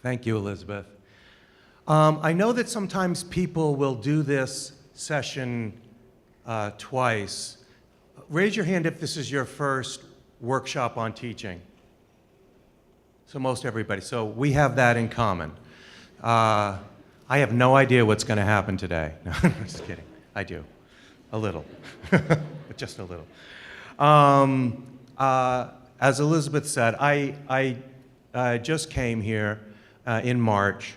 Thank you, Elizabeth. I know that sometimes people will do this session twice. Raise your hand if this is your first workshop on teaching. So most everybody. So we have that in common. I have no idea what's going to happen today. No, I'm just kidding. I do. A little. But just a little. As Elizabeth said, I just came here in March,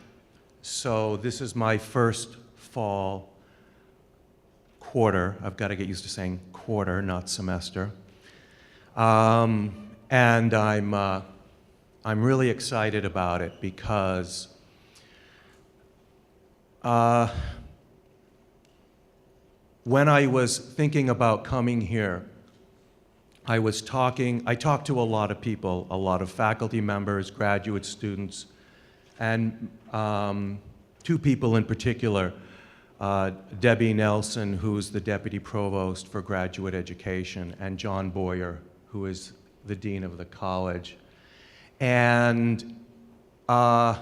so this is my first fall quarter. I've got to get used to saying quarter, not semester. And I'm really excited about it because when I was thinking about coming here, I talked to a lot of people, a lot of faculty members, graduate students, and two people in particular, Debbie Nelson, who's the Deputy Provost for Graduate Education, and John Boyer, who is the Dean of the college. And I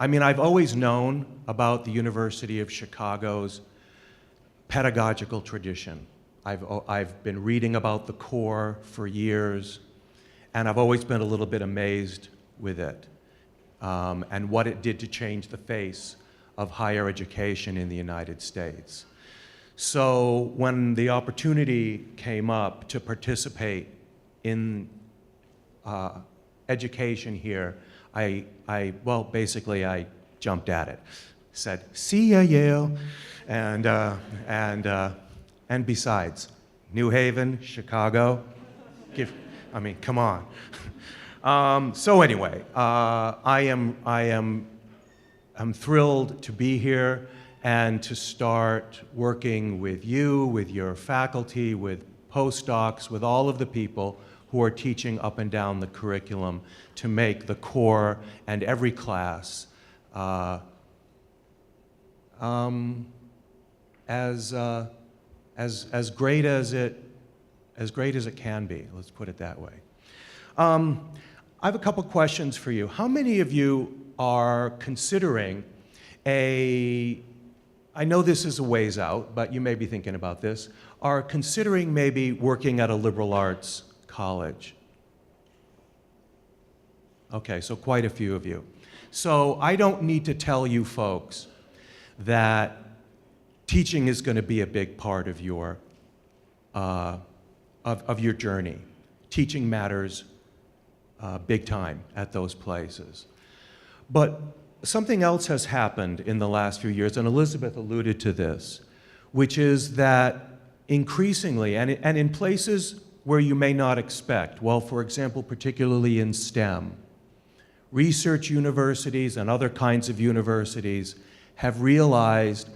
mean, I've always known about the University of Chicago's pedagogical tradition. I've been reading about the core for years, and I've always been a little bit amazed with it and what it did to change the face of higher education in the United States. So when the opportunity came up to participate in education here, well, basically I jumped at it. Said, see ya, Yale, and besides, New Haven, Chicago, I mean, come on. So anyway, I'm thrilled to be here and to start working with you, with your faculty, with postdocs, with all of the people who are teaching up and down the curriculum to make the core and every class as great as it can be. Let's put it that way. I have a couple questions for you. How many of you are considering I know this is a ways out, but you may be thinking about this, are considering maybe working at a liberal arts college? Okay, so quite a few of you. So I don't need to tell you folks that teaching is going to be a big part of your journey. Teaching matters big time at those places. But something else has happened in the last few years, and Elizabeth alluded to this, which is that increasingly, and in places where you may not expect, well, for example, particularly in STEM, research universities and other kinds of universities have realized,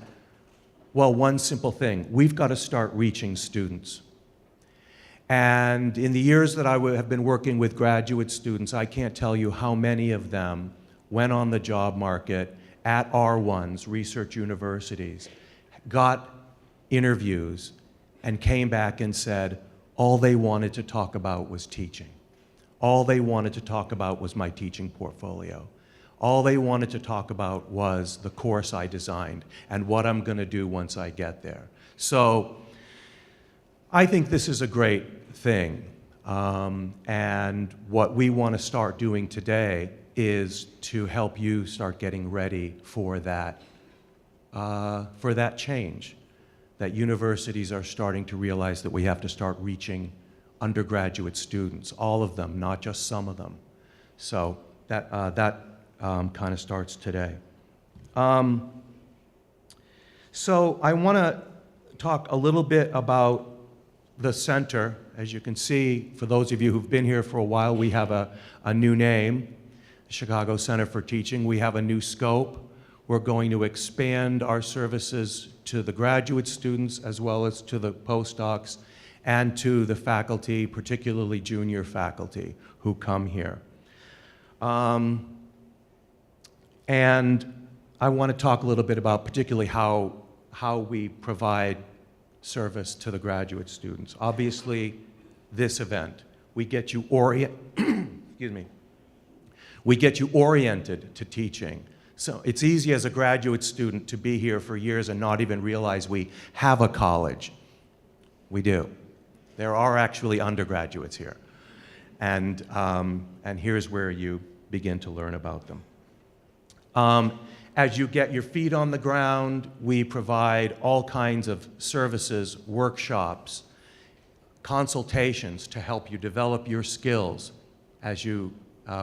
well, one simple thing: we've got to start reaching students. And in the years that I have been working with graduate students, I can't tell you how many of them went on the job market at R1s, research universities, got interviews, and came back and said all they wanted to talk about was teaching. All they wanted to talk about was my teaching portfolio. All they wanted to talk about was the course I designed and what I'm going to do once I get there. So I think this is a great thing. And what we want to start doing today is to help you start getting ready for that change. That universities are starting to realize that we have to start reaching undergraduate students, all of them, not just some of them. So that kind of starts today. So I want to talk a little bit about the center. As you can see, for those of you who've been here for a while, we have a new name, Chicago Center for Teaching. We have a new scope. We're going to expand our services to the graduate students as well as to the postdocs and to the faculty, particularly junior faculty who come here. And I want to talk a little bit about particularly how we provide service to the graduate students. Obviously, this event, we get you excuse me. We get you oriented to teaching. So it's easy as a graduate student to be here for years and not even realize we have a college. We do. There are actually undergraduates here. And here's where you begin to learn about them. As you get your feet on the ground, we provide all kinds of services, workshops, consultations to help you develop your skills as you,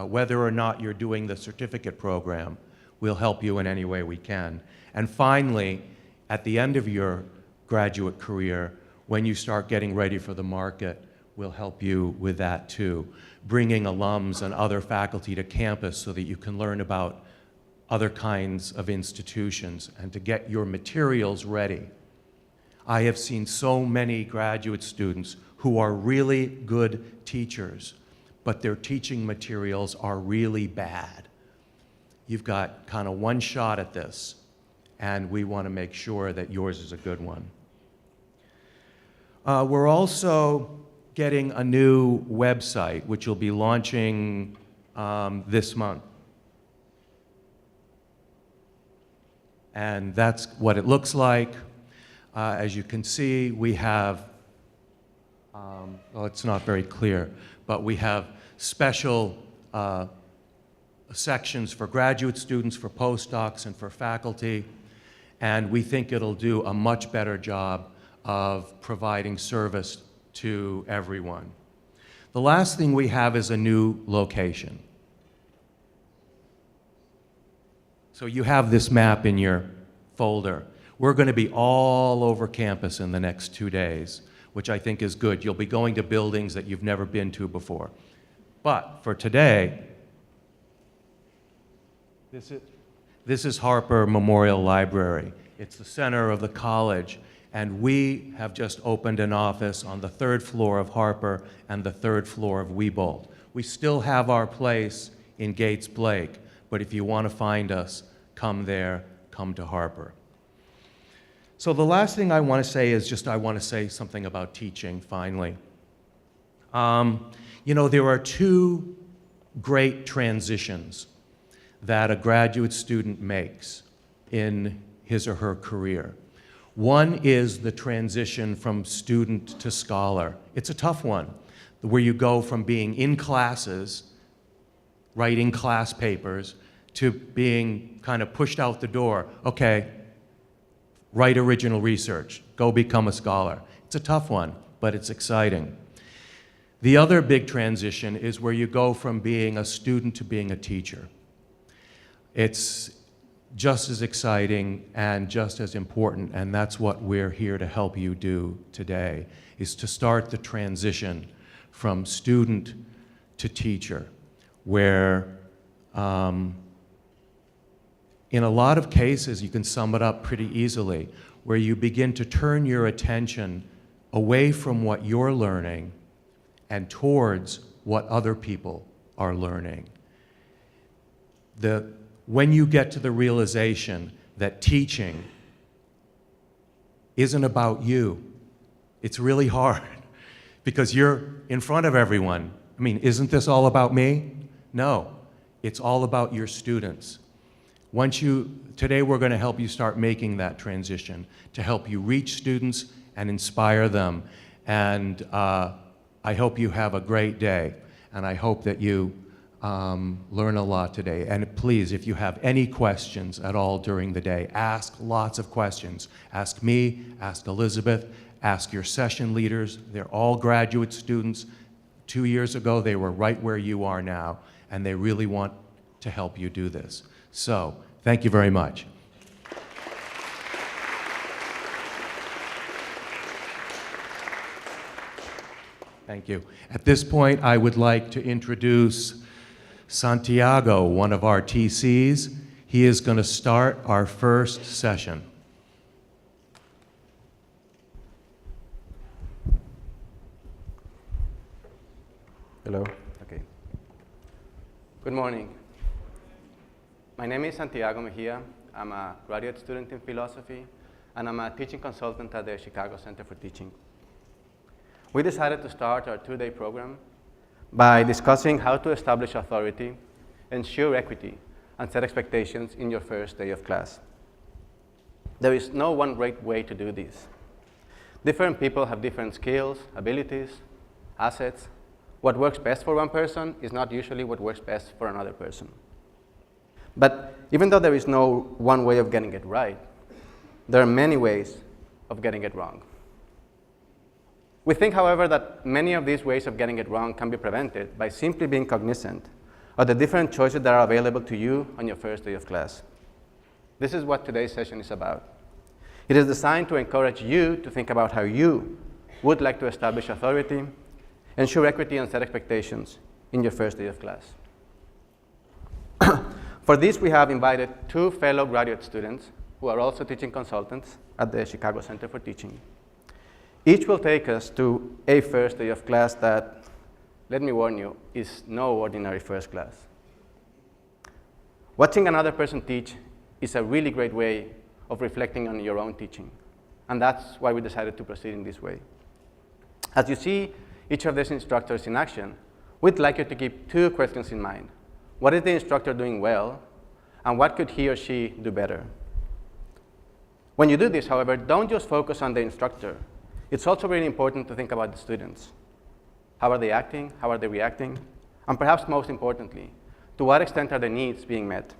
whether or not you're doing the certificate program, we'll help you in any way we can. And finally, at the end of your graduate career, when you start getting ready for the market, we'll help you with that too, bringing alums and other faculty to campus so that you can learn about other kinds of institutions and to get your materials ready. I have seen so many graduate students who are really good teachers, but their teaching materials are really bad. You've got kind of one shot at this, and we want to make sure that yours is a good one. We're also getting a new website, which will be launching this month. And that's what it looks like. As you can see, we have, well, it's not very clear, but we have special sections for graduate students, for postdocs, and for faculty. And we think it'll do a much better job of providing service to everyone. The last thing we have is a new location. So you have this map in your folder. We're going to be all over campus in the next 2 days, which I think is good. You'll be going to buildings that you've never been to before. But for today, this is Harper Memorial Library. It's the center of the college, and we have just opened an office on the 3rd floor of Harper and the 3rd floor of Wiebold. We still have our place in Gates Blake, but if you want to find us, come there, come to Harper. So the last thing I want to say is just I want to say something about teaching, finally. You know, there are two great transitions that a graduate student makes in his or her career. One is the transition from student to scholar. It's a tough one, where you go from being in classes, writing class papers, to being kind of pushed out the door. Okay, write original research, go become a scholar. It's a tough one, but it's exciting. The other big transition is where you go from being a student to being a teacher. It's just as exciting and just as important, and that's what we're here to help you do today, is to start the transition from student to teacher, where in a lot of cases, you can sum it up pretty easily, where you begin to turn your attention away from what you're learning and towards what other people are learning. When you get to the realization that teaching isn't about you, it's really hard because you're in front of everyone. I mean, isn't this all about me? No, it's all about your students. Today we're going to help you start making that transition to help you reach students and inspire them. And I hope you have a great day, and I hope that you learn a lot today. And please, if you have any questions at all during the day, ask lots of questions. Ask me, ask Elizabeth, ask your session leaders. They're all graduate students. 2 years ago, they were right where you are now, and they really want to help you do this. So, thank you very much. Thank you. At this point, I would like to introduce Santiago, one of our TCs. He is going to start our first session. Hello. Okay. Good morning. My name is Santiago Mejia. I'm a graduate student in philosophy, and I'm a teaching consultant at the Chicago Center for Teaching. We decided to start our 2-day program by discussing how to establish authority, ensure equity, and set expectations in your first day of class. There is no one right way to do this. Different people have different skills, abilities, assets. What works best for one person is not usually what works best for another person. But even though there is no one way of getting it right, there are many ways of getting it wrong. We think, however, that many of these ways of getting it wrong can be prevented by simply being cognizant of the different choices that are available to you on your first day of class. This is what today's session is about. It is designed to encourage you to think about how you would like to establish authority, ensure equity, and set expectations in your first day of class. For this, we have invited 2 fellow graduate students who are also teaching consultants at the Chicago Center for Teaching. Each will take us to a first day of class that, let me warn you, is no ordinary first class. Watching another person teach is a really great way of reflecting on your own teaching, and that's why we decided to proceed in this way. As you see each of these instructors in action, we'd like you to keep 2 questions in mind. What is the instructor doing well, and what could he or she do better? When you do this, however, don't just focus on the instructor. It's also really important to think about the students. How are they acting? How are they reacting? And perhaps most importantly, to what extent are their needs being met?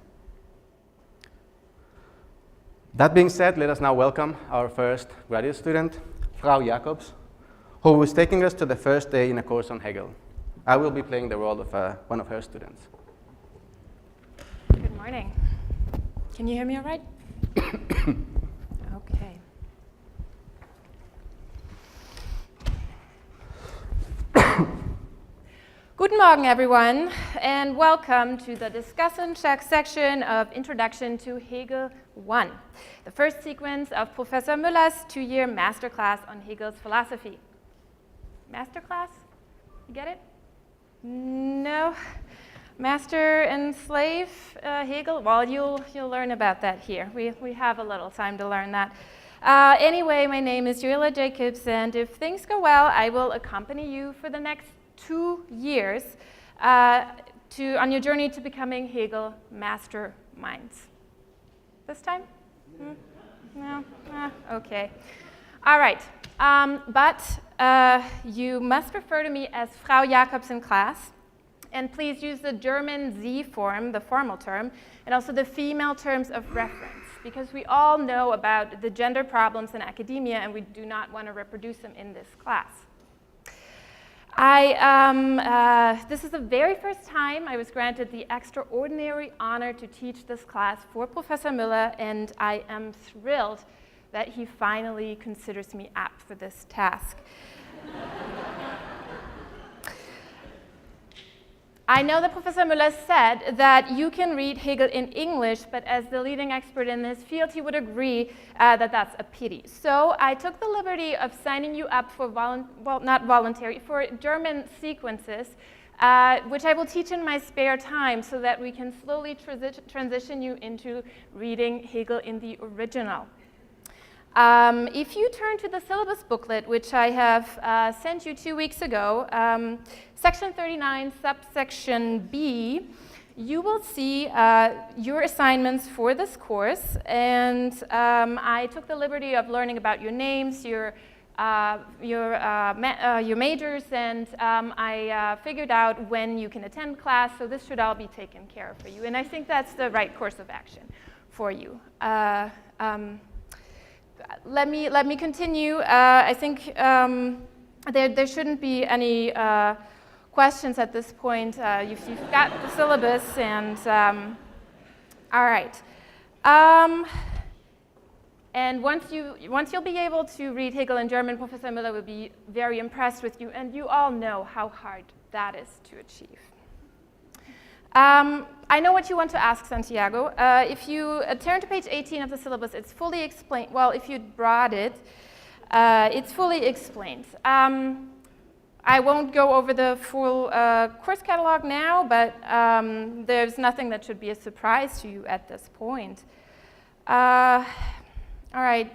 That being said, let us now welcome our first graduate student, Frau Jacobs, who is taking us to the first day in a course on Hegel. I will be playing the role of one of her students. Good morning. Can you hear me all right? Okay. Guten Morgen, everyone, and welcome to the discussion section of Introduction to Hegel 1, the first sequence of Professor Müller's 2-year masterclass on Hegel's philosophy. Masterclass? You get it? No? Master and slave Hegel? Well, you'll learn about that here. We have a little time to learn that. Anyway, my name is Julia Jacobs, and if things go well, I will accompany you for the next 2 years on your journey to becoming Hegel masterminds. This time? No? Okay. All right. But you must refer to me as Frau Jacobs in class. And please use the German Sie form, the formal term, and also the female terms of reference, because we all know about the gender problems in academia, and we do not want to reproduce them in this class. This is the very first time I was granted the extraordinary honor to teach this class for Professor Müller, and I am thrilled that he finally considers me apt for this task. I know that Professor Müller said that you can read Hegel in English, but as the leading expert in this field, he would agree that that's a pity. So I took the liberty of signing you up for, for German sequences, which I will teach in my spare time so that we can slowly transition you into reading Hegel in the original. If you turn to the syllabus booklet, which I have sent you 2 weeks ago, section 39, subsection B, you will see your assignments for this course. And I took the liberty of learning about your names, your majors, and I figured out when you can attend class, so this should all be taken care of for you. And I think that's the right course of action for you. Let me continue. I think there shouldn't be any questions at this point. You've got the syllabus, and all right. And once you'll be able to read Hegel in German, Professor Müller will be very impressed with you, and you all know how hard that is to achieve. I know what you want to ask, Santiago. If you turn to page 18 of the syllabus, it's fully explained. Well, if you brought it, it's fully explained. I won't go over the full course catalog now, but there's nothing that should be a surprise to you at this point. All right.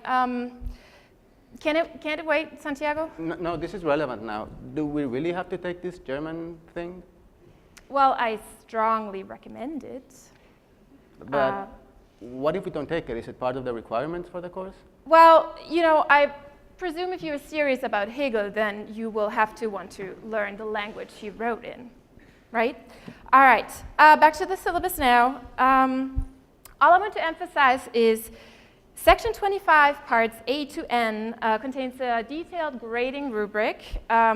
Can't it wait, Santiago? No, this is relevant now. Do we really have to take this German thing? Well, I strongly recommend it. But what if we don't take it? Is it part of the requirements for the course? Well, you know, I presume if you're serious about Hegel, then you will have to want to learn the language he wrote in, right? All right, back to the syllabus now. All I want to emphasize is Section 25, parts A to N, contains a detailed grading rubric,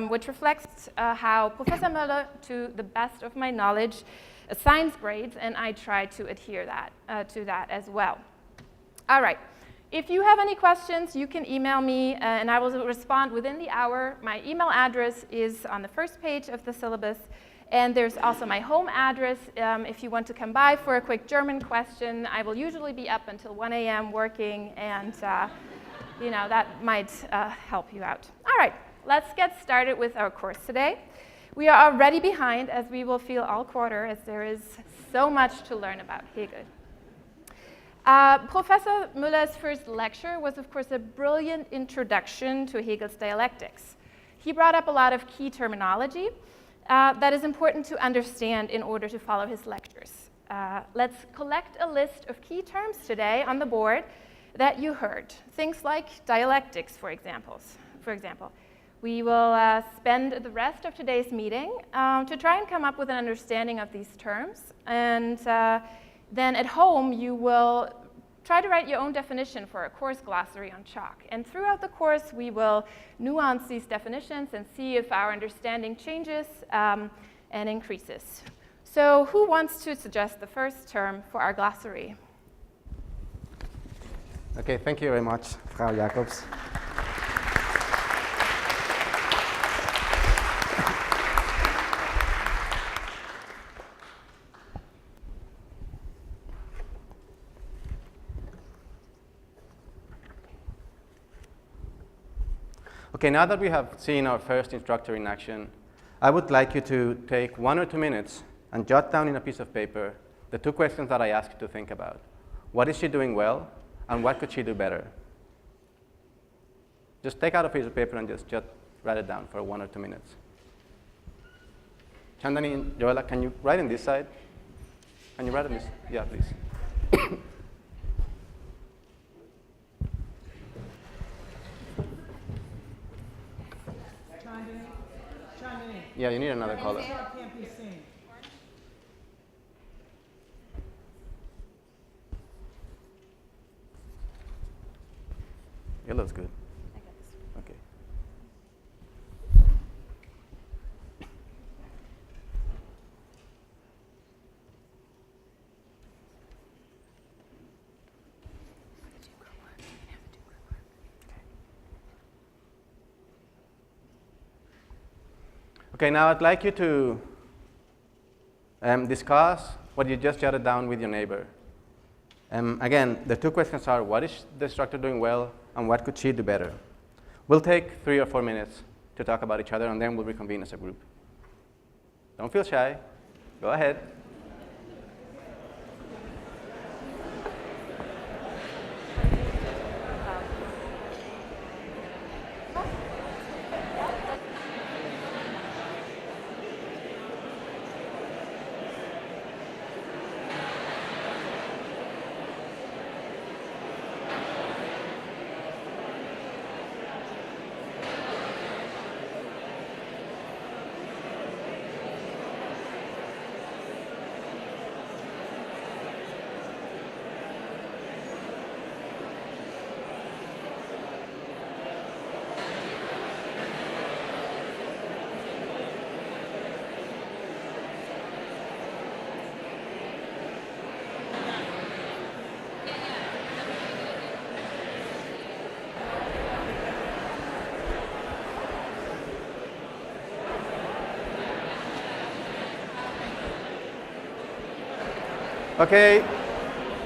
which reflects how Professor Müller, to the best of my knowledge, assigns grades, and I try to adhere to that as well. All right. If you have any questions, you can email me, and I will respond within the hour. My email address is on the first page of the syllabus, and there's also my home address. If you want to come by for a quick German question, I will usually be up until 1 a.m. working, and you know, that might help you out. All right, let's get started with our course today. We are already behind, as we will feel all quarter, as there is so much to learn about Hegel. Professor Müller's first lecture was, of course, a brilliant introduction to Hegel's dialectics. He brought up a lot of key terminology that is important to understand in order to follow his lectures. Let's collect a list of key terms today on the board that you heard. Things like dialectics, for example. We will spend the rest of today's meeting to try and come up with an understanding of these terms, and then at home you will try to write your own definition for a course glossary on chalk. And throughout the course we will nuance these definitions and see if our understanding changes and increases. So who wants to suggest the first term for our glossary? Okay, thank you very much, Frau Jacobs. Okay, now that we have seen our first instructor in action, I would like you to take 1 or 2 minutes and jot down in a piece of paper the 2 questions that I asked you to think about. What is she doing well, and what could she do better? Just take out a piece of paper and just write it down for 1 or 2 minutes. Chandani and Joella, can you write on this side? Can you write on this? Yeah, please. Yeah, you need another color. Can't be seen. It looks good. Okay. Okay, now I'd like you to discuss what you just jotted down with your neighbor. Again, the 2 questions are, what is the instructor doing well, and what could she do better? We'll take 3 or 4 minutes to talk about each other, and then we'll reconvene as a group. Don't feel shy. Go ahead.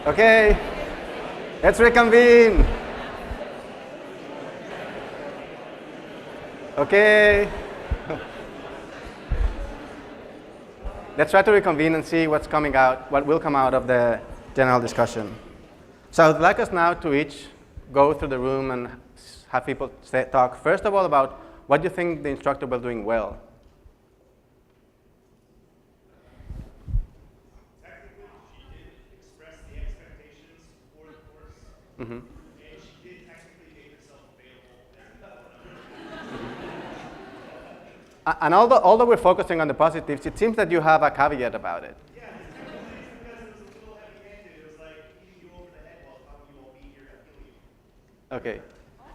Okay, let's reconvene. Okay. Let's try to reconvene and see what will come out of the general discussion. So I'd like us now to each go through the room and have people talk, first of all, about what you think the instructor was doing well. Mm-hmm. And although we're focusing on the positives, it seems that you have a caveat about it. Okay.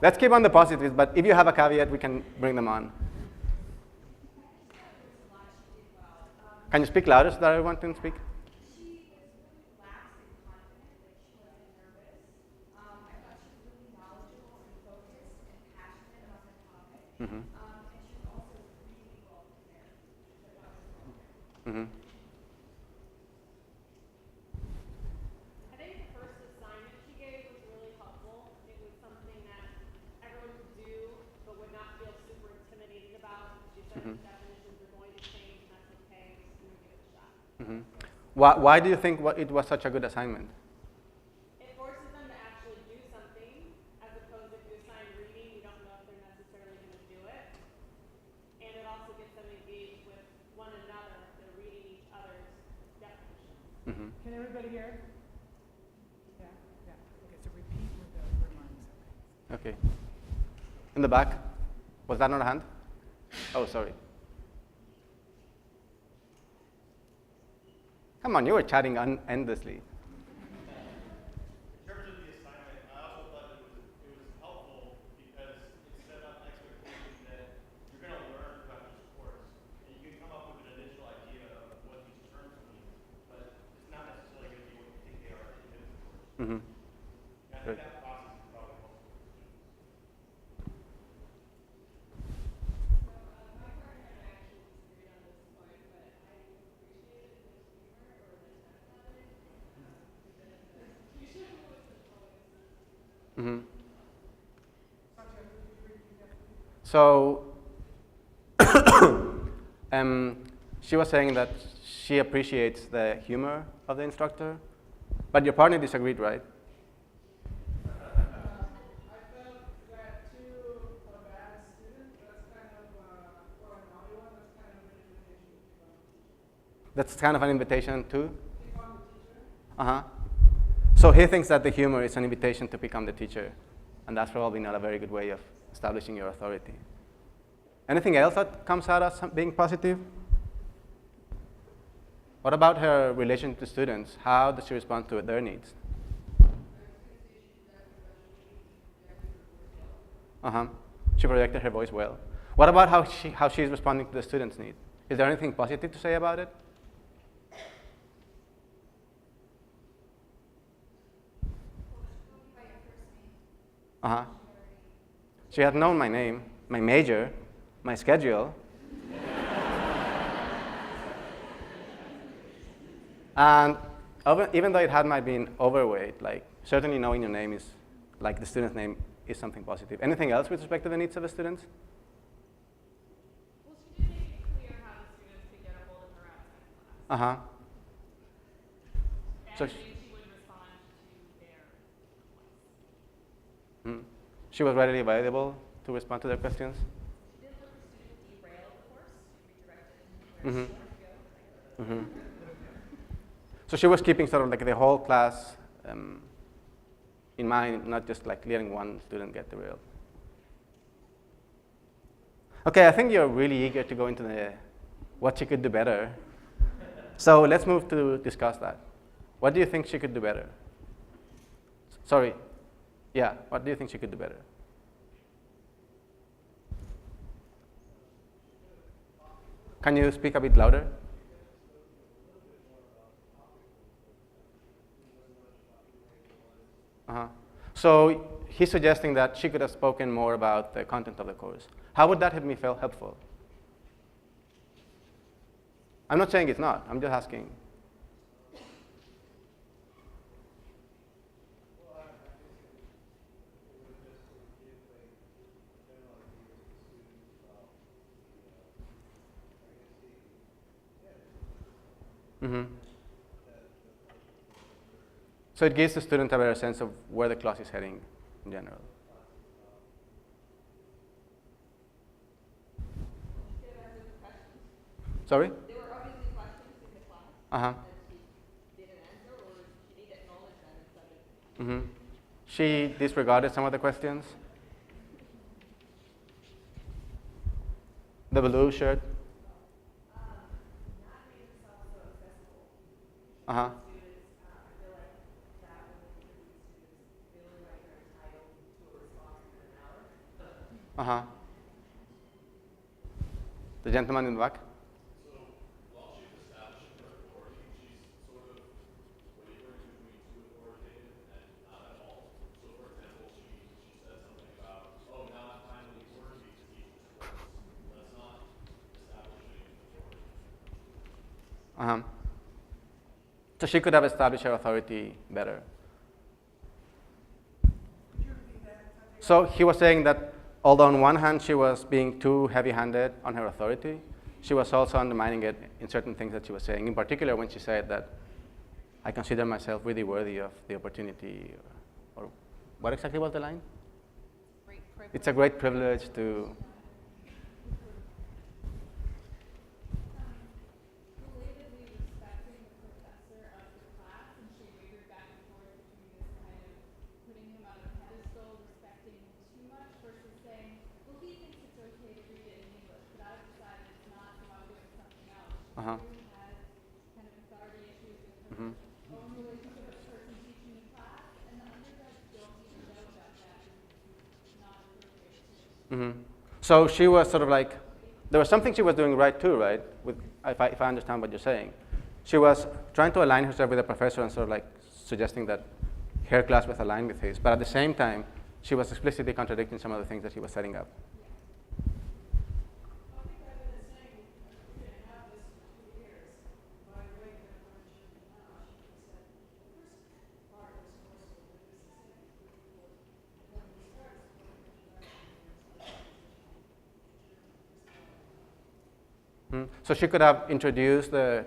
Let's keep on the positives, but if you have a caveat, we can bring them on. Can you speak louder so that everyone can speak? Mm-hmm. Mm-hmm. I think the first assignment she gave was really helpful. It was something that everyone could do, but would not feel super intimidated about. She said the definitions are going to change, and that's okay. Just going to give it a shot. Mm-hmm. Why do you think it was such a good assignment? It forces them to actually do something, as opposed to if you assign reading, you don't know if they're necessarily going to do it. And it also gets them engaged with one another. They're reading each other's definitions. Mm-hmm. Can everybody hear? Yeah, yeah. Okay, so repeat with the remarks. Okay. In the back? Was that not a hand? Oh, sorry. Come on, you were chatting endlessly. In terms of the assignment, I also thought it was helpful because it set up expectation that you're going to learn throughout each course. And you can come up with an initial idea of what these terms mean, but it's not necessarily going to be what you think they are at the end of the course. Mm-hmm. And I think that process is probably helpful for students. Mm-hmm. So, she was saying that she appreciates the humor of the instructor, but your partner disagreed, right? I felt that to a bad student, that's kind of, or a naughty one, that's kind of an invitation to become a teacher. That's kind of an invitation to? Become a teacher? Uh-huh. So he thinks that the humor is an invitation to become the teacher, and that's probably not a very good way of establishing your authority. Anything else that comes out as being positive? What about her relation to students? How does she respond to their needs? Uh-huh. She projected her voice well. What about how she's responding to the students' needs? Is there anything positive to say about it? Uh-huh. She had known my name, my major, my schedule. And even though it had might been overweight, like certainly knowing your name is, like the student's name, is something positive. Anything else with respect to the needs of the students? Well, she did make it clear how the students could get a hold of her outside class. Uh-huh. So And she would respond to their requests. she was readily available to respond to their questions? She didn't let the student derail the course. She redirected where she wanted to go. Mm-hmm. So she was keeping sort of like the whole class in mind, not just like letting one student get derailed. Okay, I think you're really eager to go into the what she could do better. So let's move to discuss that. What do you think she could do better? Sorry. Yeah, what do you think she could do better? Can you speak a bit louder? Uh-huh. So he's suggesting that she could have spoken more about the content of the course. How would that have me feel helpful? I'm not saying it's not. I'm just asking. Mm-hmm. So it gives the student a better sense of where the class is heading in general. Sorry? There were obviously questions in the class Uh-huh. that she didn't answer, or she didn't acknowledge that in subject. Mm-hmm. She disregarded some of the questions. The blue shirt. Uh-huh. Uh-huh. The gentleman in the back? Uh-huh. So she could have established her authority better. So he was saying that although on one hand she was being too heavy-handed on her authority, she was also undermining it in certain things that she was saying. In particular, when she said that I consider myself really worthy of the opportunity, or what exactly was the line? It's a great privilege to. Belatedly respecting the professor of the class, and she wavered back and forth between this kind of putting him on a pedestal, respecting him too much, versus saying, well, he thinks it's okay to read it in English, but I've decided it's not, so I'm doing something else. Uh-huh. She has kind of authority issues with her own relationship with the person teaching the class, and the undergrads don't even know about that. It's not appropriate to. So she was sort of like, there was something she was doing right too, right? If I understand what you're saying. She was trying to align herself with the professor and sort of like suggesting that her class was aligned with his, but at the same time, she was explicitly contradicting some of the things that he was setting up. So she could have introduced the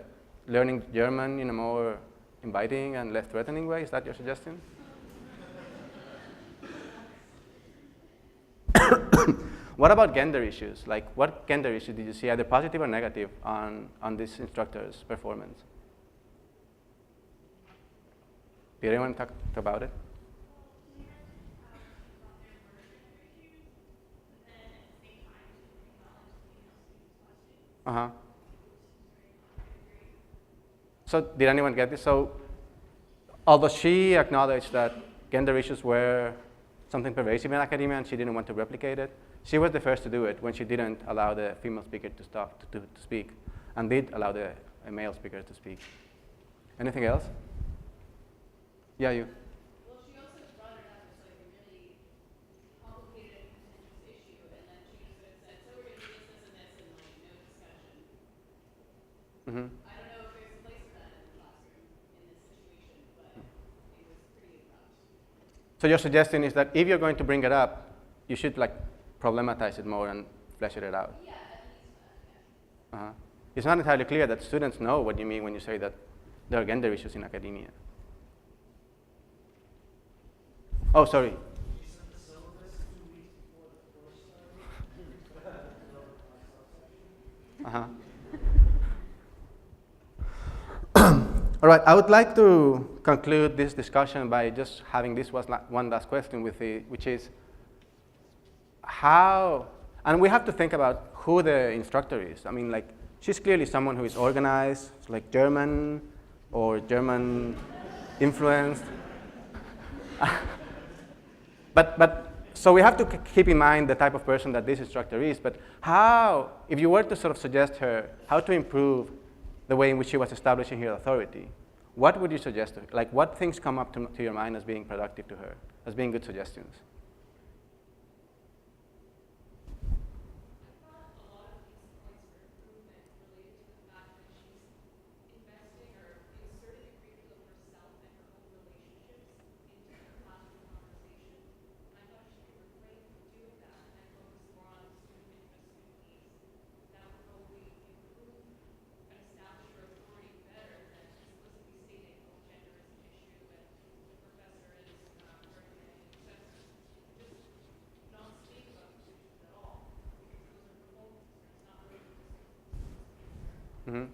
learning German in a more inviting and less threatening way. Is that your suggestion? What about gender issues? Like, what gender issues did you see, either positive or negative, on this instructor's performance? Did anyone talk about it? Uh-huh. So did anyone get this? So although she acknowledged that gender issues were something pervasive in academia and she didn't want to replicate it, she was the first to do it when she didn't allow the female speaker to speak, and did allow the male speaker to speak. Anything else? Yeah, you. Well, she also brought it up as like a really complicated and contentious issue, and then she just sort of said, so we're going to do this, this, and this, and like no discussion. Mm-hmm. I don't know if there's a place for that in the classroom in this situation, but it was pretty abrupt. So your suggestion is that if you're going to bring it up, you should like problematize it more and flesh it out. Yeah, at least that, yeah. It's not entirely clear that students know what you mean when you say that there are gender issues in academia. Oh, sorry. Uh-huh. All right, I would like to conclude this discussion by just having this one last question, which is how, and we have to think about who the instructor is. I mean, like, she's clearly someone who is organized, like German or German influenced. But so we have to keep in mind the type of person that this instructor is, but how, if you were to sort of suggest her how to improve the way in which she was establishing her authority, what would you suggest to her? Like, what things come up to your mind as being productive to her, as being good suggestions?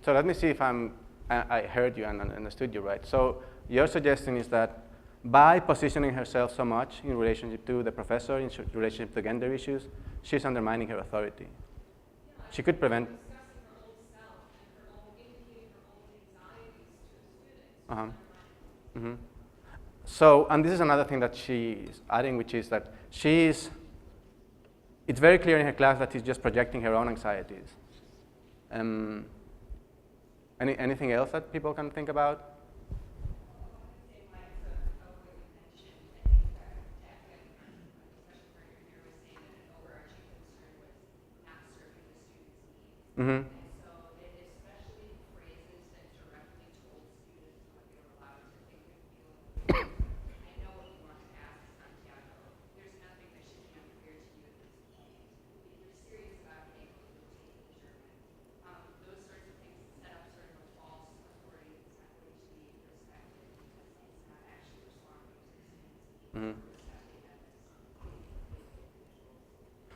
So let me see if I heard you and understood you right. So your suggestion is that by positioning herself so much in relationship to the professor, in relationship to gender issues, she's undermining her authority. She could prevent. Mm-hmm. So, and this is another thing that she's adding, which is that it's very clear in her class that she's just projecting her own anxieties. Anything else that people can think about? Mm-hmm.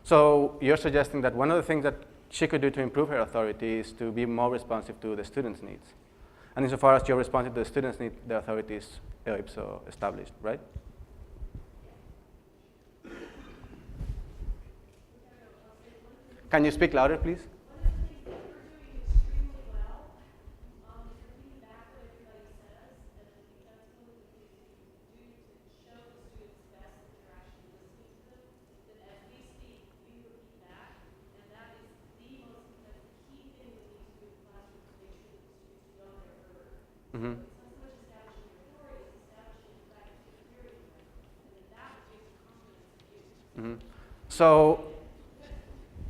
So you're suggesting that one of the things that she could do to improve her authority is to be more responsive to the students' needs. And insofar as you're responsive to the students' needs, the authority is ipso established, right? Can you speak louder, please? Mm-hmm. Mm-hmm. So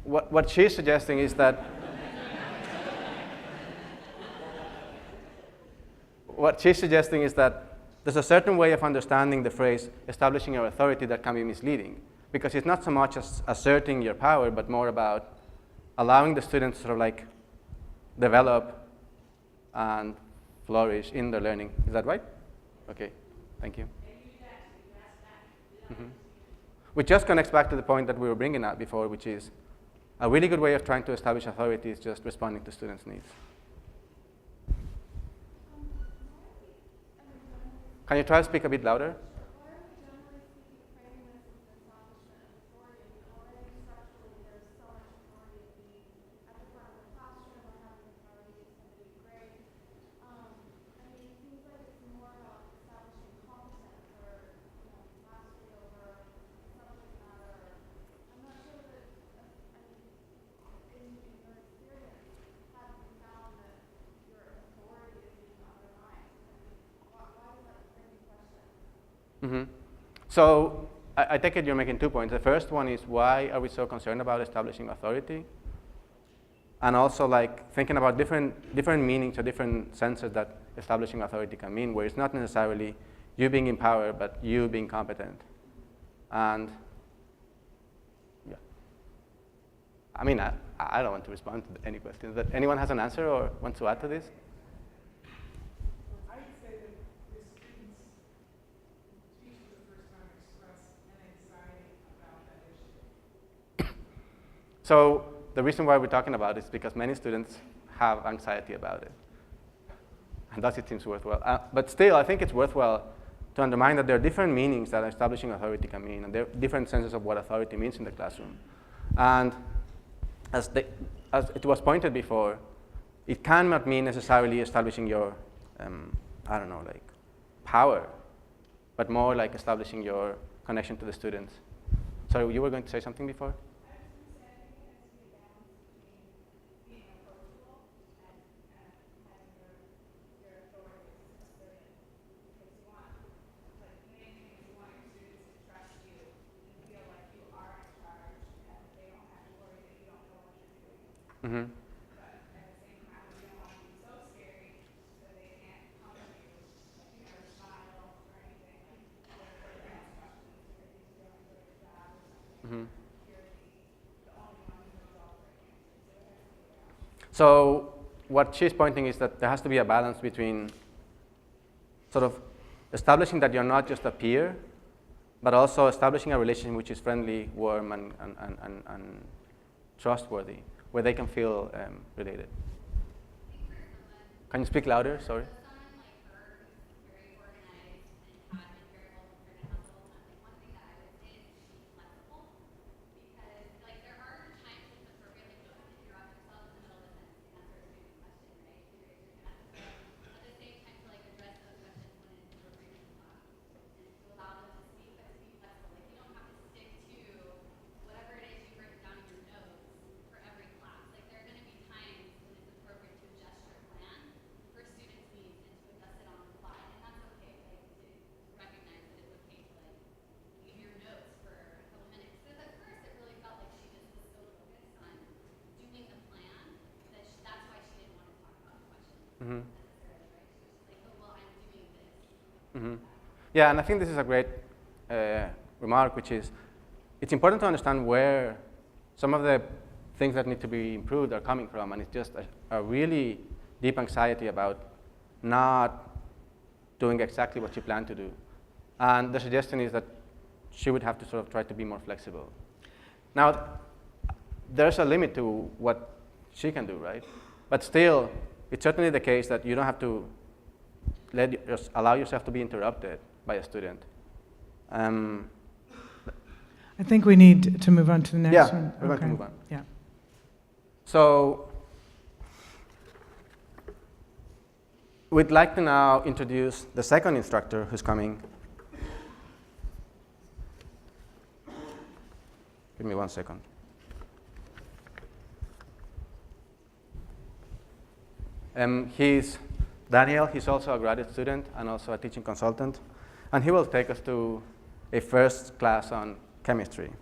what she's suggesting is that there's a certain way of understanding the phrase establishing your authority that can be misleading, because it's not so much as asserting your power, but more about allowing the students to sort of like develop and flourish in their learning. Is that right? Okay, thank you. Mm-hmm. Which just connects back to the point that we were bringing up before, which is a really good way of trying to establish authority is just responding to students' needs. Can you try to speak a bit louder? Mm-hmm. So I take it you're making 2 points. The first one is, why are we so concerned about establishing authority? And also like thinking about different meanings or different senses that establishing authority can mean, where it's not necessarily you being in power, but you being competent. And yeah. I mean, I don't want to respond to any questions. But anyone has an answer or wants to add to this? I'd say that the students teach for the first time express an anxiety about that issue. So the reason why we're talking about it is because many students have anxiety about it. And thus it seems worthwhile. But still, I think it's worthwhile to underline that there are different meanings that establishing authority can mean, and there are different senses of what authority means in the classroom. And as it was pointed before, it cannot mean necessarily establishing your, I don't know, like power, but more like establishing your connection to the students. Sorry, you were going to say something before? Mm-hmm. Mm-hmm. So what she's pointing is that there has to be a balance between sort of establishing that you're not just a peer, but also establishing a relationship which is friendly, warm, and trustworthy, where they can feel related. Can you speak louder? Sorry. Mm-hmm. Mm-hmm. Yeah, and I think this is a great remark, which is it's important to understand where some of the things that need to be improved are coming from, and it's just a really deep anxiety about not doing exactly what she planned to do. And the suggestion is that she would have to sort of try to be more flexible. Now, there's a limit to what she can do, right? But still, it's certainly the case that you don't have to allow yourself to be interrupted by a student. I think we need to move on to the next Yeah, one. we're going to move on. Yeah. So we'd like to now introduce the second instructor who's coming. Give me 1 second. He's Daniel. He's also a graduate student and also a teaching consultant. And he will take us to a first class on chemistry.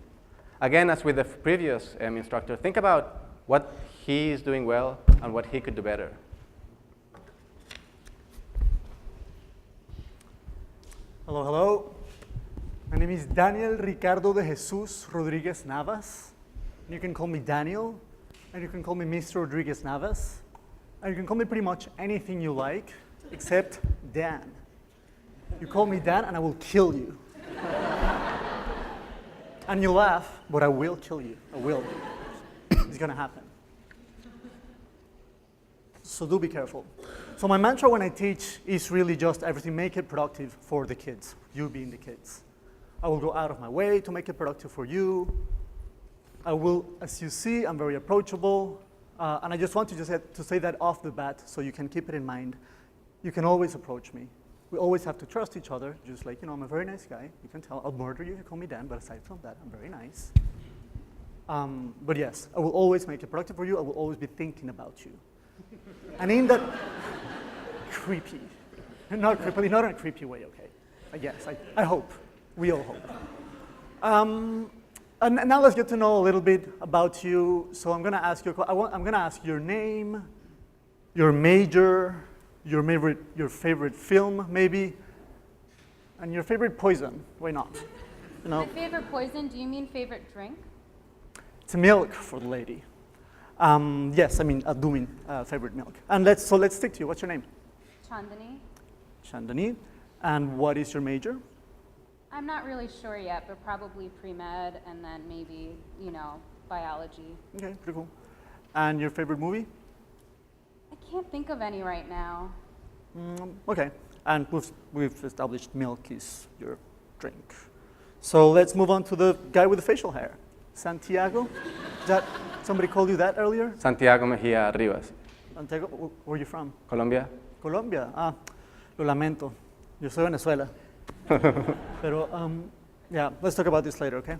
Again, as with the previous instructor, think about what he is doing well and what he could do better. Hello, hello. My name is Daniel Ricardo de Jesus Rodriguez Navas. You can call me Daniel, and you can call me Mr. Rodriguez Navas, and you can call me pretty much anything you like, except Dan. You call me Dan, and I will kill you. And you laugh, but I will kill you. I will. It's gonna happen. So do be careful. So my mantra when I teach is really just everything, make it productive for the kids, you being the kids. I will go out of my way to make it productive for you. I will, as you see, I'm very approachable. And I just want to say that off the bat so you can keep it in mind. You can always approach me. We always have to trust each other, just like, I'm a very nice guy. You can tell, I'll murder you if you call me Dan, but aside from that, I'm very nice. But yes, I will always make it productive for you. I will always be thinking about you. And in that creepy, not creepily, not in a creepy way, okay? I guess, I hope. We all hope. And now let's get to know a little bit about you. So I'm gonna ask you, I'm gonna ask your name, your major, your favorite film, maybe, and your favorite poison. Why not? My favorite poison, do you mean favorite drink? It's milk for the lady. Yes, I do mean favorite milk. And let's stick to you. What's your name? Chandani? Chandani. And what is your major? I'm not really sure yet, but probably pre-med and then maybe, biology. Okay, pretty cool. And your favorite movie? I can't think of any right now. Okay, and we've established milk is your drink. So let's move on to the guy with the facial hair. Santiago? Somebody called you that earlier? Santiago Mejia Rivas, Santiago, where are you from? Colombia. Colombia. Lo lamento. Yo soy Venezuela. Pero, yeah, let's talk about this later, okay?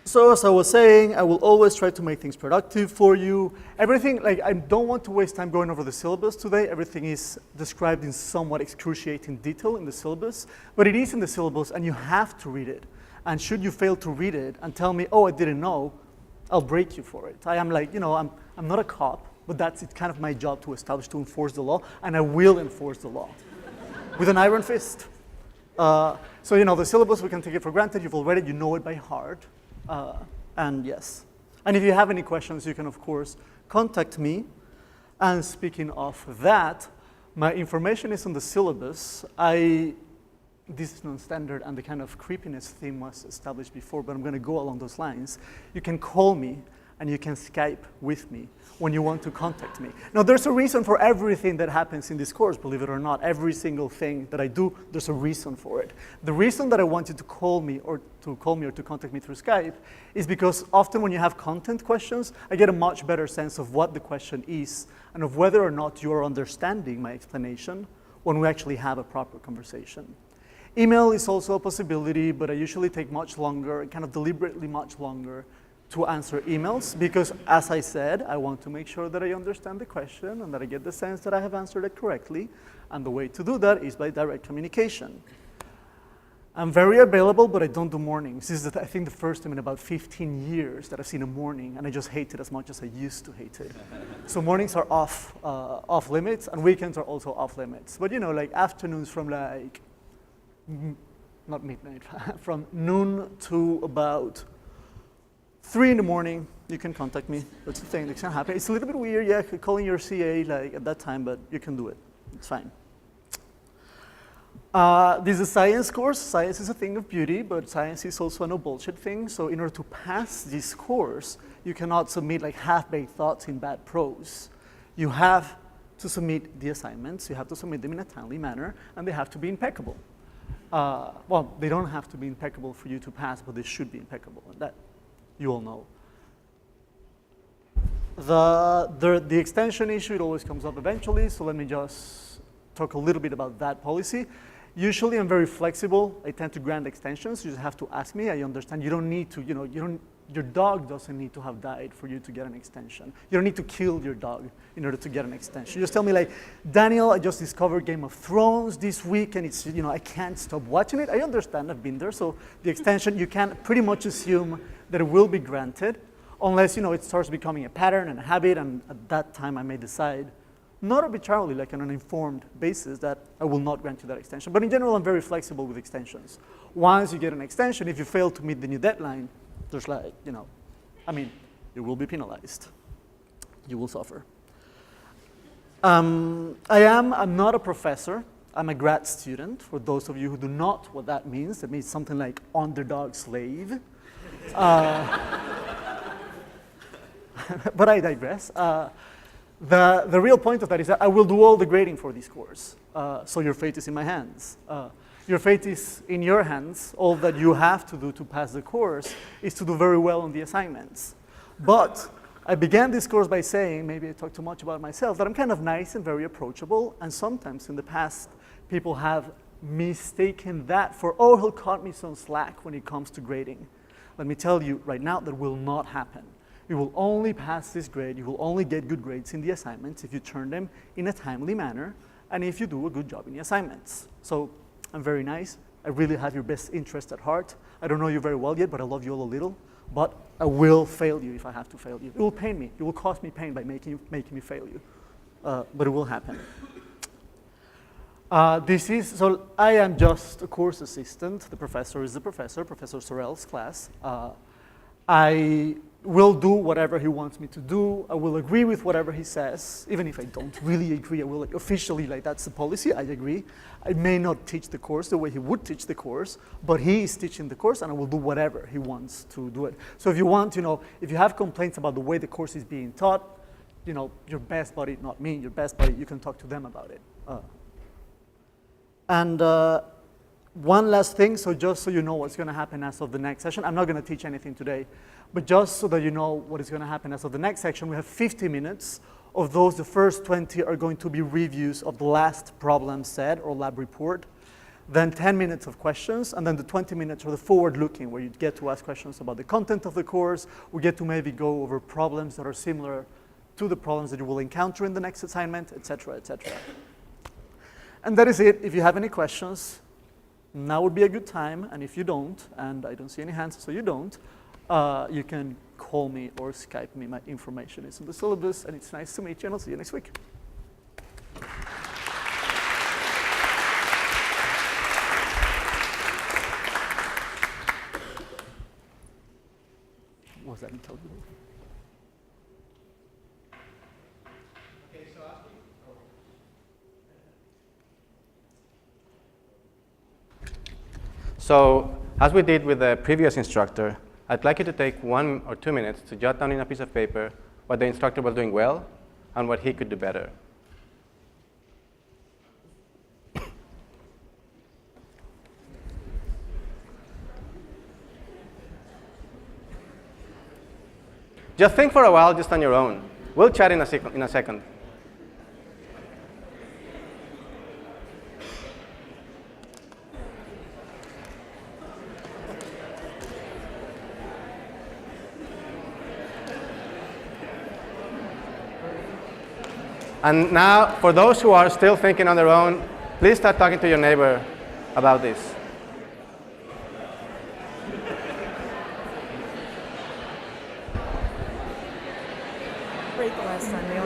So as I was saying, I will always try to make things productive for you. Everything, I don't want to waste time going over the syllabus today. Everything is described in somewhat excruciating detail in the syllabus, but it is in the syllabus and you have to read it. And should you fail to read it and tell me, oh, I didn't know, I'll break you for it. I am I'm not a cop, but it's kind of my job to enforce the law, and I will enforce the law with an iron fist. So, the syllabus, we can take it for granted. You've all read it, you know it by heart. And yes. And if you have any questions, you can, of course, contact me. And speaking of that, my information is on the syllabus. This is non-standard, and the kind of creepiness theme was established before, but I'm going to go along those lines. You can call me, and you can Skype with me when you want to contact me. Now, there's a reason for everything that happens in this course, believe it or not. Every single thing that I do, there's a reason for it. The reason that I want you to call me or to contact me through Skype is because often when you have content questions, I get a much better sense of what the question is and of whether or not you are understanding my explanation when we actually have a proper conversation. Email is also a possibility, but I usually take much longer, kind of deliberately much longer, to answer emails because, as I said, I want to make sure that I understand the question and that I get the sense that I have answered it correctly. And the way to do that is by direct communication. I'm very available, but I don't do mornings. This is, I think, the first time in about 15 years that I've seen a morning, and I just hate it as much as I used to hate it. So mornings are off limits, and weekends are also off limits. But you know, like afternoons from like, not midnight, from noon to about 3 in the morning, you can contact me. That's the thing that can happen. It's a little bit weird, yeah, calling your CA like at that time, but you can do it. It's fine. This is a science course. Science is a thing of beauty, but science is also a no bullshit thing. So in order to pass this course, you cannot submit like half-baked thoughts in bad prose. You have to submit the assignments. You have to submit them in a timely manner, and they have to be impeccable. Well, they don't have to be impeccable for you to pass, but they should be impeccable. That you all know. The extension issue, it always comes up eventually, so let me just talk a little bit about that policy. Usually I'm very flexible. I tend to grant extensions. You just have to ask me. I understand you don't need to, you know, your dog doesn't need to have died for you to get an extension. You don't need to kill your dog in order to get an extension. You just tell me like, Daniel, I just discovered Game of Thrones this week and it's, you know, I can't stop watching it. I understand, I've been there. So the extension, you can pretty much assume that it will be granted unless, you know, it starts becoming a pattern and a habit, and at that time I may decide, not arbitrarily, like on an informed basis, that I will not grant you that extension. But in general, I'm very flexible with extensions. Once you get an extension, if you fail to meet the new deadline, there's like, you know, I mean, you will be penalized. You will suffer. I'm not a professor. I'm a grad student. For those of you who do not what that means something like underdog slave. But I digress. The real point of that is that I will do all the grading for this course. So your fate is in my hands. Your fate is in your hands. All that you have to do to pass the course is to do very well on the assignments. But I began this course by saying, maybe I talked too much about myself, that I'm kind of nice and very approachable. And sometimes in the past, people have mistaken that for, oh, he'll cut me some slack when it comes to grading. Let me tell you right now, that will not happen. You will only pass this grade, you will only get good grades in the assignments if you turn them in a timely manner and if you do a good job in the assignments. So I'm very nice. I really have your best interest at heart. I don't know you very well yet, but I love you all a little. But I will fail you if I have to fail you. It will pain me. It will cause me pain by making me fail you. But it will happen. So I am just a course assistant. The professor is the professor, Professor Sorrell's class. I will do whatever he wants me to do. I will agree with whatever he says. Even if I don't really agree, I will officially, like that's the policy, I agree. I may not teach the course the way he would teach the course, but he is teaching the course and I will do whatever he wants to do it. So if you want, you know, if you have complaints about the way the course is being taught, you know, your best buddy, not me, your best buddy, you can talk to them about it. One last thing, so just so you know what's going to happen as of the next session, I'm not going to teach anything today, but just so that you know what is going to happen as of the next section, we have 50 minutes. Of those, the first 20 are going to be reviews of the last problem set or lab report, then 10 minutes of questions, and then the 20 minutes are the forward-looking, where you get to ask questions about the content of the course. We get to maybe go over problems that are similar to the problems that you will encounter in the next assignment, et cetera, et cetera. And that is it. If you have any questions, now would be a good time, and if you don't, and I don't see any hands, so you don't, you can call me or Skype me. My information is in the syllabus, and it's nice to meet you, and I'll see you next week. Was that intelligible? So, as we did with the previous instructor, I'd like you to take 1 or 2 minutes to jot down in a piece of paper what the instructor was doing well and what he could do better. Just think for a while, just on your own. We'll chat in a second. And now, for those who are still thinking on their own, please start talking to your neighbor about this. great the last time. They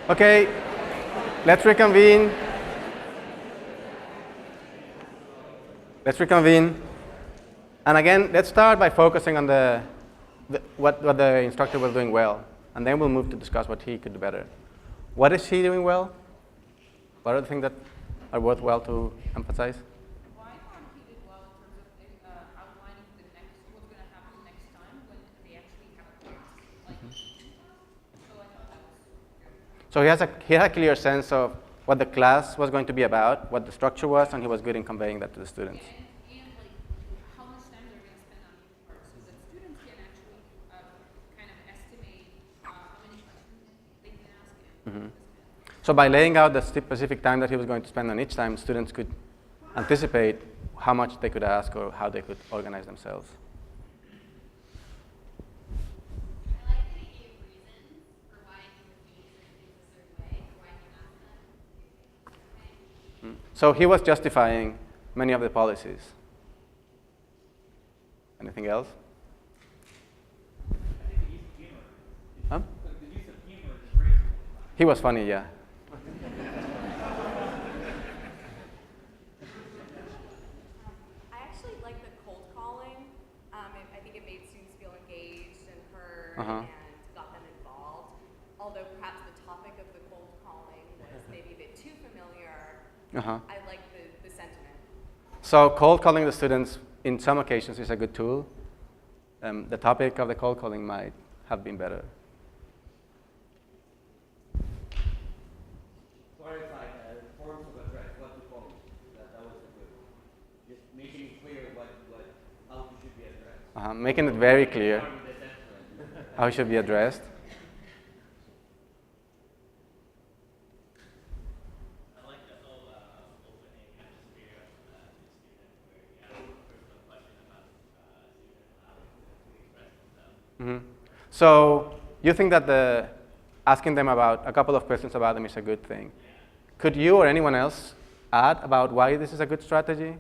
Okay, let's reconvene. Let's reconvene. And again, let's start by focusing on what the instructor was doing well. And then we'll move to discuss what he could do better. What is he doing well? What are the things that are worthwhile to emphasize? Well, I thought he did well in terms of outlining what's going to happen next time when they actually have a class. So I thought that was good. So he had a clear sense of what the class was going to be about, what the structure was, and he was good in conveying that to the students. And like how much time they're going to spend on each part, so that students can actually kind of estimate how many questions they can ask him. So by laying out the specific time that he was going to spend on each time, students could anticipate how much they could ask or how they could organize themselves. I like that he gave reasons for why he would do certain things a certain way, or why he asked them. So he was justifying many of the policies. Anything else? I think the use of humor. Huh? The use of humor is great. He was funny, yeah. I actually like the cold calling. I think it made students feel engaged and heard and got them involved. Although perhaps the topic of the cold calling was maybe a bit too familiar, I like the sentiment. So cold calling the students in some occasions is a good tool. The topic of the cold calling might have been better. Clarify forms of address, what to call it. That was good. Just making it clear how it should be addressed. Making it very clear how it should be addressed. I like the whole opening atmosphere of the student where you have a personal question about student allowing to express themselves. So you think that asking them about a couple of questions about them is a good thing. Could you or anyone else add about why this is a good strategy?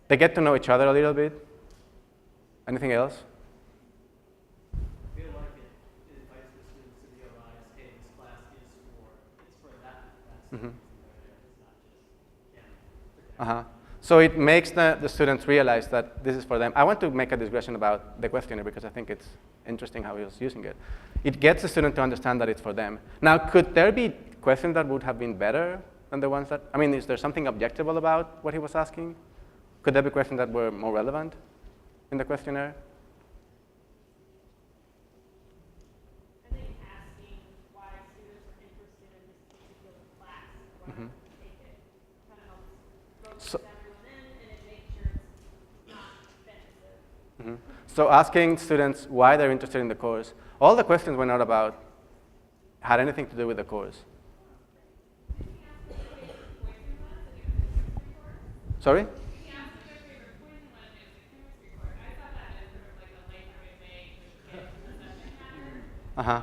They get to know each other a little bit. Anything else? I feel like it invites the students to realize, hey, this class it's for that student. It's not just So it makes the students realize that this is for them. I want to make a digression about the questionnaire because I think it's interesting how he was using it. It gets the student to understand that it's for them. Now, could there be questions that would have been better than the ones that, is there something objectable about what he was asking? Could there be questions that were more relevant in the questionnaire? I think asking why students are interested in this particular class, why they take it, So, everyone in, and it makes sure it's not offensive. so asking students why they're interested in the course, all the questions were not about, had anything to do with the course. Sorry? Uh-huh.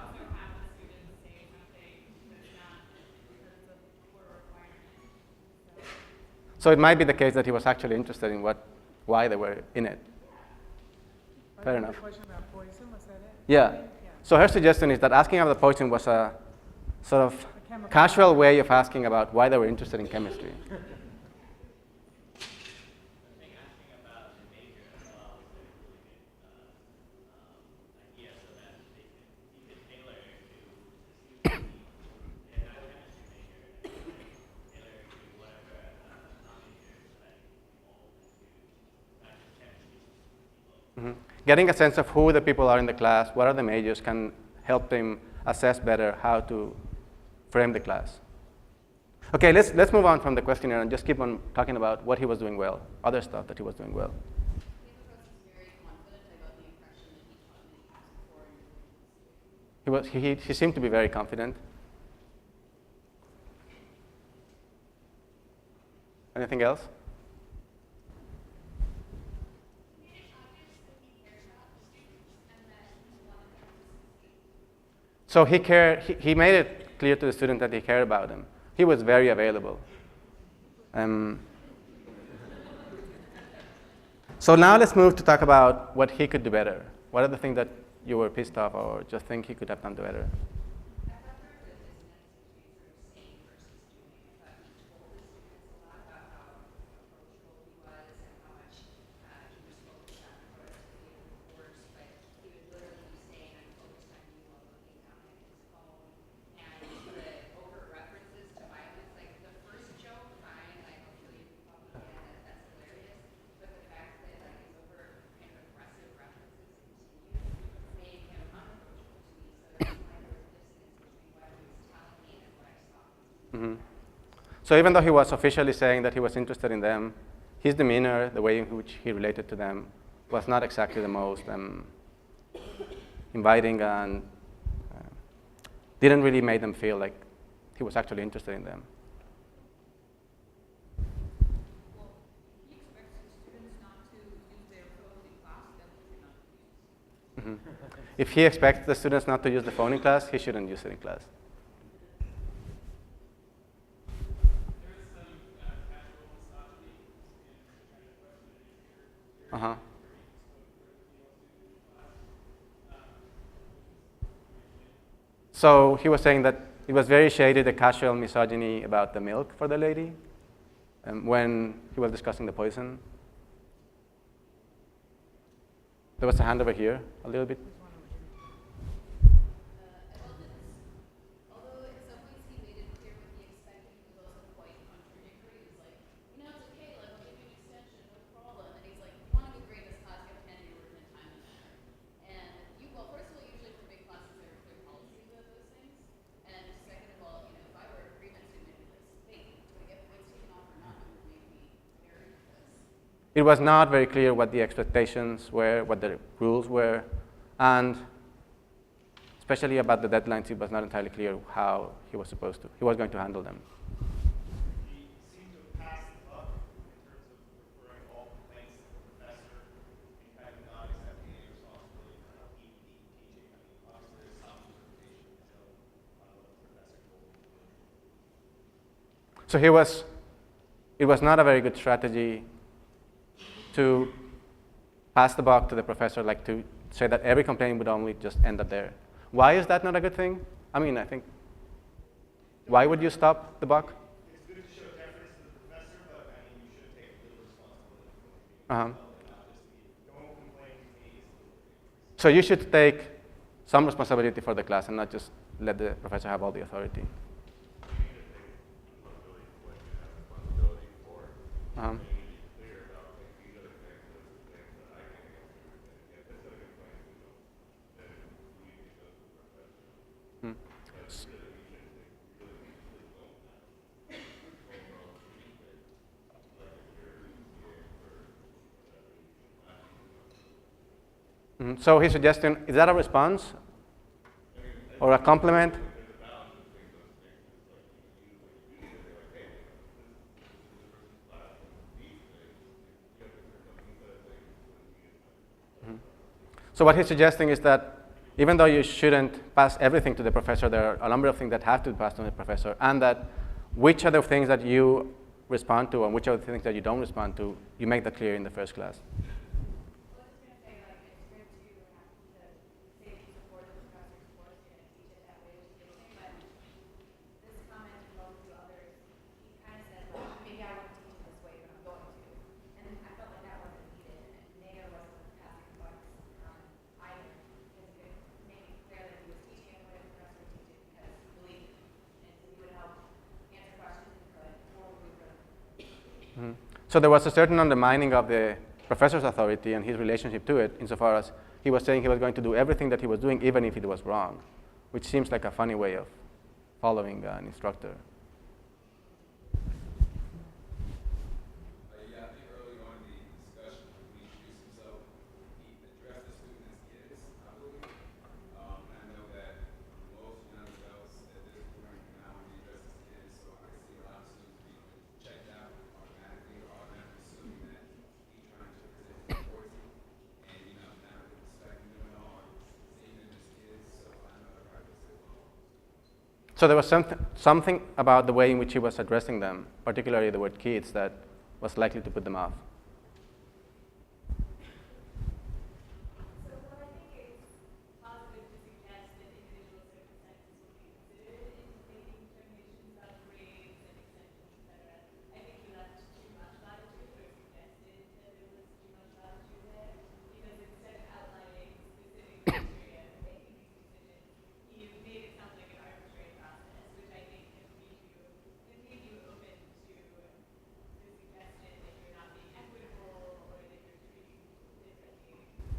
So it might be the case that he was actually interested in why they were in it. Fair enough. Question about poison, was that it? Yeah. So her suggestion is that asking about the poison was a sort of chemical. casual way of asking about why they were interested in chemistry. Getting a sense of who the people are in the class, what are the majors, can help them assess better how to frame the class. Okay, let's move on from the questionnaire and just keep on talking about what he was doing well, other stuff that he was doing well. He seemed to be very confident. Anything else? So he made it clear to the student that he cared about them. He was very available. So now let's move to talk about what he could do better. What are the things that you were pissed off or just think he could have done better? So even though he was officially saying that he was interested in them, his demeanor, the way in which he related to them, was not exactly the most inviting and didn't really make them feel like he was actually interested in them. If he expects the students not to use the phone in class, he shouldn't use it in class. Uh-huh. So he was saying that it was very shady, the casual misogyny about the milk for the lady when he was discussing the poison. There was a hand over here, a little bit. It was not very clear what the expectations were, what the rules were, and especially about the deadlines, it was not entirely clear how he was going to handle them. He seemed to have passed the buck in terms of referring all complaints to the professor and kind of not accepting any responsibility for how he would be teaching. I mean, obviously there's some interpretation to show what the professor told him to do. So it was not a very good strategy to pass the buck to the professor, like to say that every complaint would only just end up there. Why is that not a good thing? I mean, I think, why would you stop the buck? It's good to show deference to the professor, but I mean, you should take a little responsibility for what you're Uh-huh. doing, not just be, don't complain to me. So you should take some responsibility for the class and not just let the professor have all the authority. Uh-huh. So he's suggesting, is that a response or a compliment? So what he's suggesting is that even though you shouldn't pass everything to the professor, there are a number of things that have to be passed to the professor, and that which are the things that you respond to and which are the things that you don't respond to, you make that clear in the first class. So there was a certain undermining of the professor's authority and his relationship to it, insofar as he was saying he was going to do everything that he was doing, even if it was wrong, which seems like a funny way of following an instructor. Yeah, I think early on in the discussion, when he introduced himself, he addressed the student as kids, I believe. I know that most young adults at this point now, when he addresses kids, so I see a lot of students being checked out automatically or automatically assuming that he's trying to present authority and, not really respecting them at all, seeing them as kids, so I know that probably was it all. So there was something about the way in which he was addressing them, particularly the word kids, that was likely to put them off. So what I think is positive to suggest that individual circumstances will be considered in making determinations about grades and extensions, etc. I think he left too much latitude, or suggested that there was too much latitude there, because instead of outlining specific criteria for making these decisions, he made it sound like an arbitrary process, which I think can leave you open to the suggestion that you're not being equitable or that you're treating people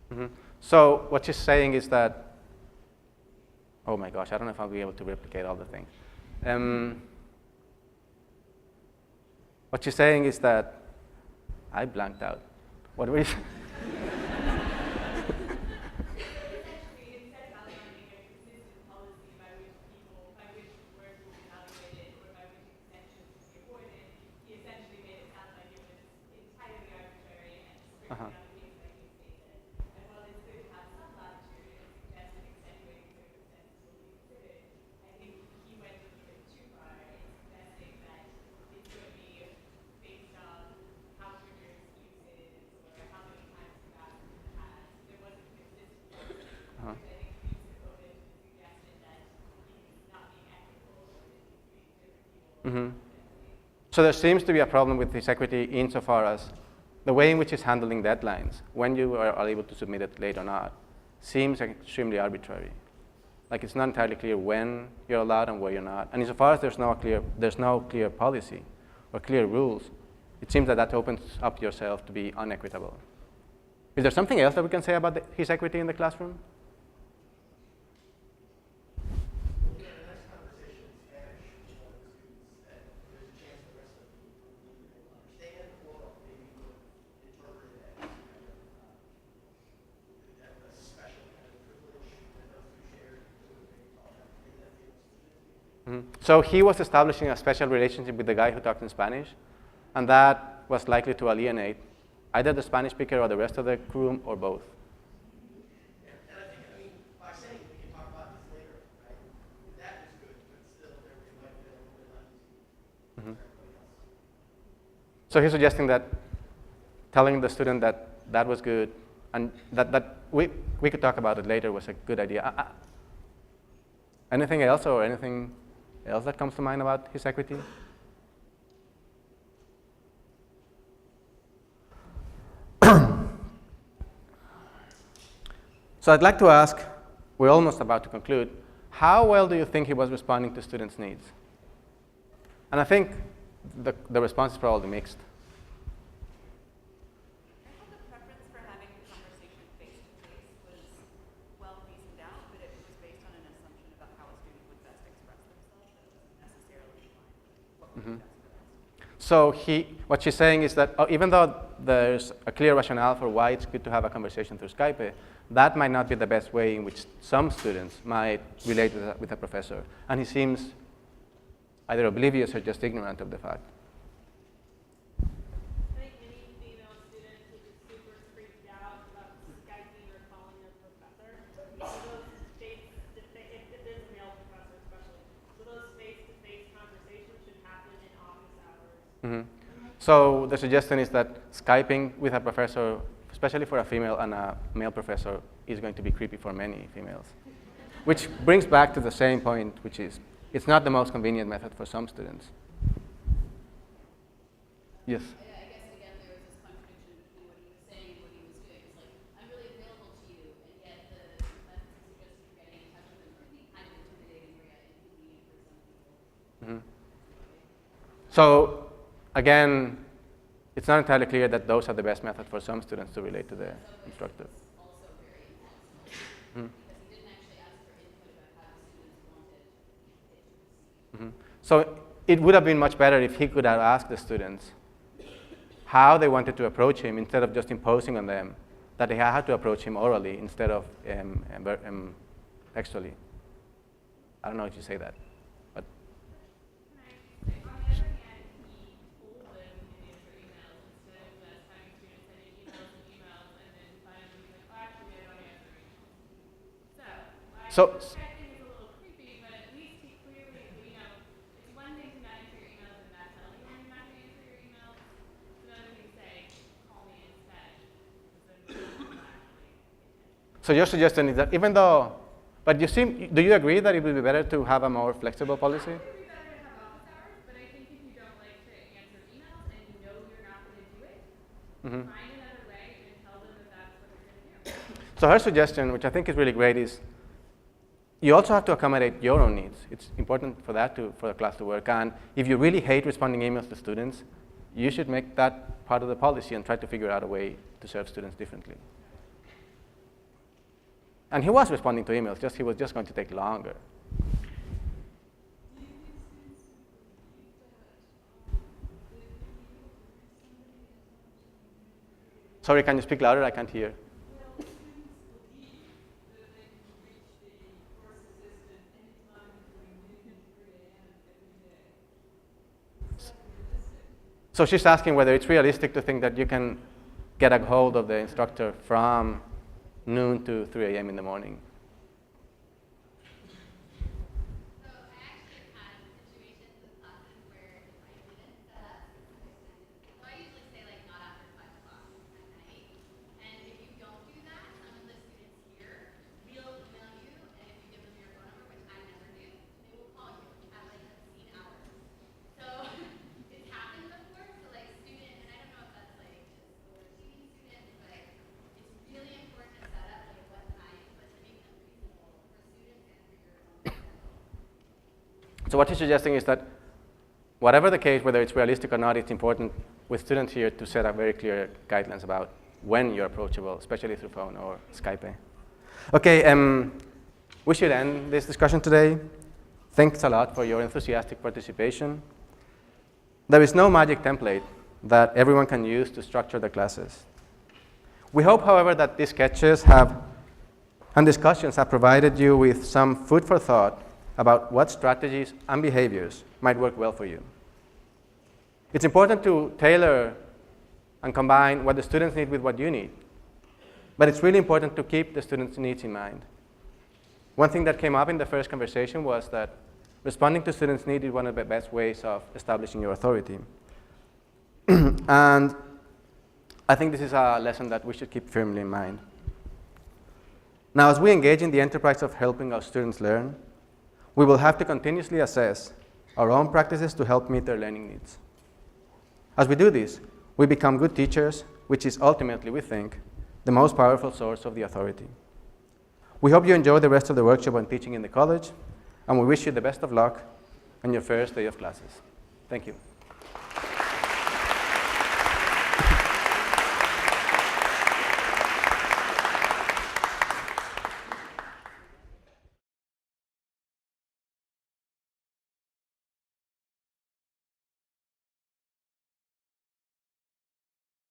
differently. So what she's saying is that, oh my gosh, I don't know if I'll be able to replicate all the things. What she's saying is that, I blanked out. What were you saying? Essentially, instead of outlining a consistent policy by which work will be evaluated or by which extensions will be awarded, he essentially made it sound like it was entirely arbitrary and strictly on a case-by-case basis. And while it's good to have some latitude and suggest that extenuating circumstances will be considered, I think he went a little bit too far in suggesting that it's going to be based on how rigorous use is or how many times you've asked in the past. There wasn't consistency. Which I think leaves it open to the suggestion that he's not being equitable or that he's treating different people. So there seems to be a problem with this equity insofar as the way in which he's handling deadlines, when you are able to submit it late or not, seems extremely arbitrary. Like it's not entirely clear when you're allowed and where you're not. And insofar as there's no clear policy or clear rules, it seems that that opens up yourself to be unequitable. Is there something else that we can say about his equity in the classroom? So he was establishing a special relationship with the guy who talked in Spanish, and that was likely to alienate either the Spanish speaker or the rest of the crew, or both. And I think, by saying we can talk about this later, right? That is good, but still, there might be a little bit left. So he's suggesting that telling the student that that was good, and that we could talk about it later was a good idea. Anything else or anything else that comes to mind about his equity? So I'd like to ask, we're almost about to conclude, how well do you think he was responding to students' needs? And I think the response is probably mixed. I thought the preference for having the conversation face-to-face was well reasoned out, but it was based on an assumption about how a student would best express themselves, that it wasn't necessarily in line with what would be best for them. So what she's saying is that even though there's a clear rationale for why it's good to have a conversation through Skype, that might not be the best way in which some students might relate with a professor. And he seems either oblivious or just ignorant of the fact. I think any female student who is super freaked out about Skyping or calling a professor, those if it is a male professor especially, so those face-to-face conversations should happen in office hours. Mm-hmm. So the suggestion is that Skyping with a professor, especially for a female and a male professor, is going to be creepy for many females. Which brings back to the same point, which is it's not the most convenient method for some students. Yes? I guess, again, there was this contradiction between what he was saying and what he was doing. It's like, I'm really available to you, and yet the method suggests you're getting in touch with them might be kind of intimidating or inconvenient for some people. Mm-hmm. So, again, it's not entirely clear that those are the best method for some students to relate to the instructor. Also very intense, Mm-hmm. because he didn't actually ask for input about how the students wanted it to proceed. Mm-hmm. So it would have been much better if he could have asked the students how they wanted to approach him instead of just imposing on them that they had to approach him orally instead of textually. I don't know if you say that, but On the other hand, he told them in answer emails instead of just having students sending emails and then finally he's like, actually, I don't answer emails. So I think it's a little creepy, but at least he clearly, it's one thing to not answer your emails and not tell anyone you're not going to answer your emails. It's another thing to say, call me instead. So your suggestion is that even though, but do you agree that it would be better to have a more flexible policy? It would be better to have office hours, but I think if you don't like to answer emails and you know you're not going to do it, Mm-hmm. find another way and tell them that that's what you're going to do. So her suggestion, which I think is really great, is you also have to accommodate your own needs. It's important for the class to work. And if you really hate responding emails to students, you should make that part of the policy and try to figure out a way to serve students differently. And he was responding to emails, he was just going to take longer. Sorry, can you speak louder? I can't hear. So she's asking whether it's realistic to think that you can get a hold of the instructor from noon to 3 a.m. in the morning. So I actually have had situations with classes where if I didn't set up, so I usually say like not after 5 o'clock at night. And if you don't do that, some of the students here will email you, and if you give them your phone number, which I never do, they will call you at like obscene hours. So it's happened before, so like student, and I don't know if that's like just overseeing students, but it's really important to set up like what time, but to make them reasonable for students and for your own schedule. So what he's suggesting is that whatever the case, whether it's realistic or not, it's important with students here to set up very clear guidelines about when you're approachable, especially through phone or Skype. Okay, we should end this discussion today. Thanks a lot for your enthusiastic participation. There is no magic template that everyone can use to structure the classes. We hope, however, that these sketches and discussions have provided you with some food for thought about what strategies and behaviors might work well for you. It's important to tailor and combine what the students need with what you need. But it's really important to keep the students' needs in mind. One thing that came up in the first conversation was that responding to students' needs is one of the best ways of establishing your authority. And I think this is a lesson that we should keep firmly in mind. Now, as we engage in the enterprise of helping our students learn, we will have to continuously assess our own practices to help meet their learning needs. As we do this, we become good teachers, which is ultimately, we think, the most powerful source of the authority. We hope you enjoy the rest of the workshop on teaching in the college, and we wish you the best of luck on your first day of classes. Thank you.